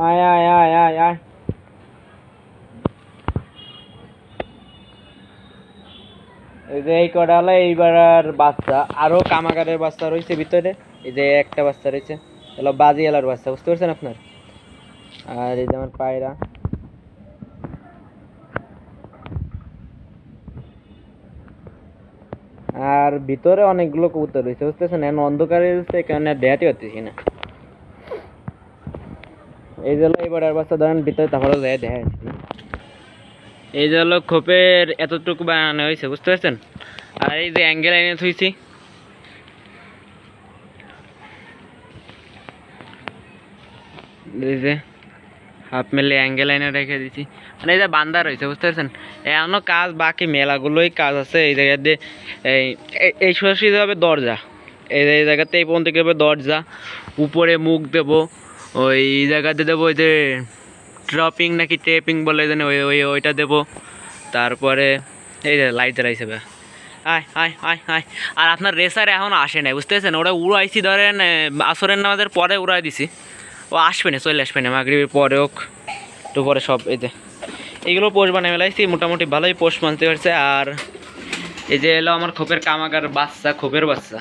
আয় আয় আয় আয় আয়। এই যে এই কটা হলো এইবার বাচ্চা, আরো কামাগারের বাচ্চা রয়েছে ভিতরে। এই যে একটা বাচ্চা রয়েছে, হলো বাজি এলার বাচ্চা, বুঝতে পারছেন আপনার। আর এই যে আমার পায়রা। আর ভিতরে অনেকগুলো কবুতর রয়েছে, বুঝতেছেন। এখন অন্ধকারে রয়েছে, কারণে দেখাতে পারতেছি না। এই যে হলো এইবার বাচ্চা, ধরেন ভিতরে, তারপরে দেখা যাচ্ছে। এই যে হলো খোপের এতটুকু বানানো হয়েছে, বুঝতে পারছেন। আর এই যে অ্যাঙ্গেল এনে থুইছি, এই যে হাফ মেলে অ্যাঙ্গেল এনে রেখে দিছি, মানে এই যে বান্ধা রয়েছে, বুঝতে পারছেন। এখনো কাজ বাকি, মেলাগুলোই কাজ আছে। এই জায়গা দিয়ে এই সোজাসুজি হবে দরজা, এই জায়গাতে এই পর্যন্ত হবে দরজা। উপরে মুখ দেব, ওই জায়গাতে দেবো ওই যে ড্রপিং নাকি টেপিং বলে জানি, ওইটা দেবো। তারপরে এই যে লাইট জ্বালাইছে। আয় আয় আয় আয়। আর আপনার রেসার এখন আসে নাই, বুঝতে পারছেন। ওরা উড়াইছি, ধরেন আসরের নামাজের পরে উড়াই দিছি। ও আসবে না, চলে আসবে না, মাগরিবের পরে হোক একটু পরে সব। এই যে এইগুলো পোষ বানিয়ে ফেলাইছি, মোটামুটি ভালোই পোষ মানতে পারছে। আর এই যে এলো আমার খোপের কামাগার বাচ্চা, খোপের বাচ্চা।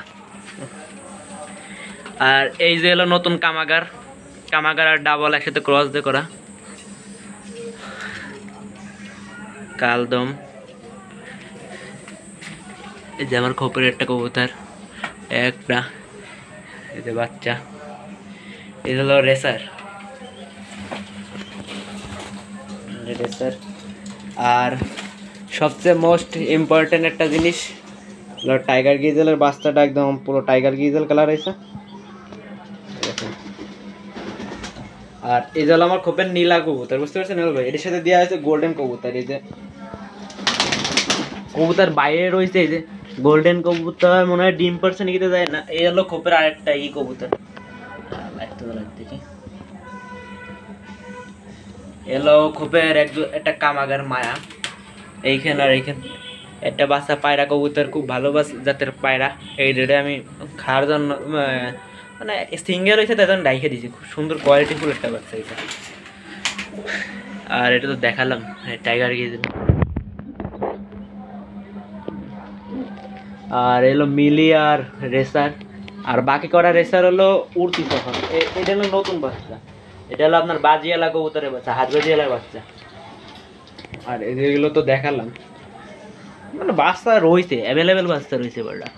আর এই যে এলো নতুন কামাগার, কামাগার আর ডাবল একসাথে ক্রস দিয়ে করা কালদম। এই যে আমার খোপের একটা কবুতর, একটা এই যে বাচ্চা। এই হলো রেসার, রেসার। আর সবচেয়ে মোস্ট ইম্পর্টেন্ট একটা জিনিস হলো টাইগার গিজেলের বাচ্চাটা, একদম পুরো টাইগার গিজেল কালার হয়েছে। আর এই যে হলো আমার খোপের নীলা কবুতর, বুঝতে পারছেন ভাই। এর সাথে দেওয়া হয়েছে গোল্ডেন কবুতর। এই যে কবুতর বাইরে রয়েছে, এই যে গোল্ডেন কবুতর, মনে হয় ডিম পারছে নাকি যায় না। এই হলো খোপের আরেকটা ই কবুতর, দেখি। এলো খোপের একটা কামাগার মায়া। এইখানে আর এইখানে একটা বাচ্চা পায়রা কবুতর, খুব ভালো জাতের পায়রা। এই রেটে আমি খাওয়ার জন্য, মানে সিঙ্গেল হয়েছে, তার জন্য ডাইখে দিয়েছি। খুব সুন্দর কোয়ালিটি ফুল একটা বাচ্চা এটা। আর এটা তো দেখালাম টাইগার গিজেল। আর এলো মিলি আর রেসার। আর বাকি করা রেসার হলো উড়তি তখন। এটা হলো নতুন বাচ্চা, এটা হলো আপনার বাজিয়ালা কবুতরের বাচ্চা, হাত বাজিয়ালার বাচ্চা। আর এগুলো তো দেখালাম, মানে বাচ্চা রয়েছে, অ্যাভেলেবেল বাচ্চা রয়েছে। বড়া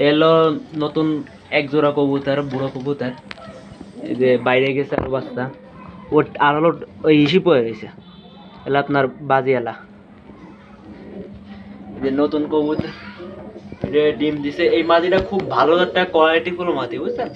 এলো নতুন এক জোড়া কবুতর, বুড়ো কবুতর। এই যে বাইরে গেছে আরো বাচ্চা। ও আর হলো ওই ইসি পড়ে রয়েছে, এলো আপনার বাজিয়ালা। যে নতুন কবুতর ডিম দিছে। এই মাটিটা খুব ভালো একটা কোয়ালিটি ফুল মাটি, বুঝছেন।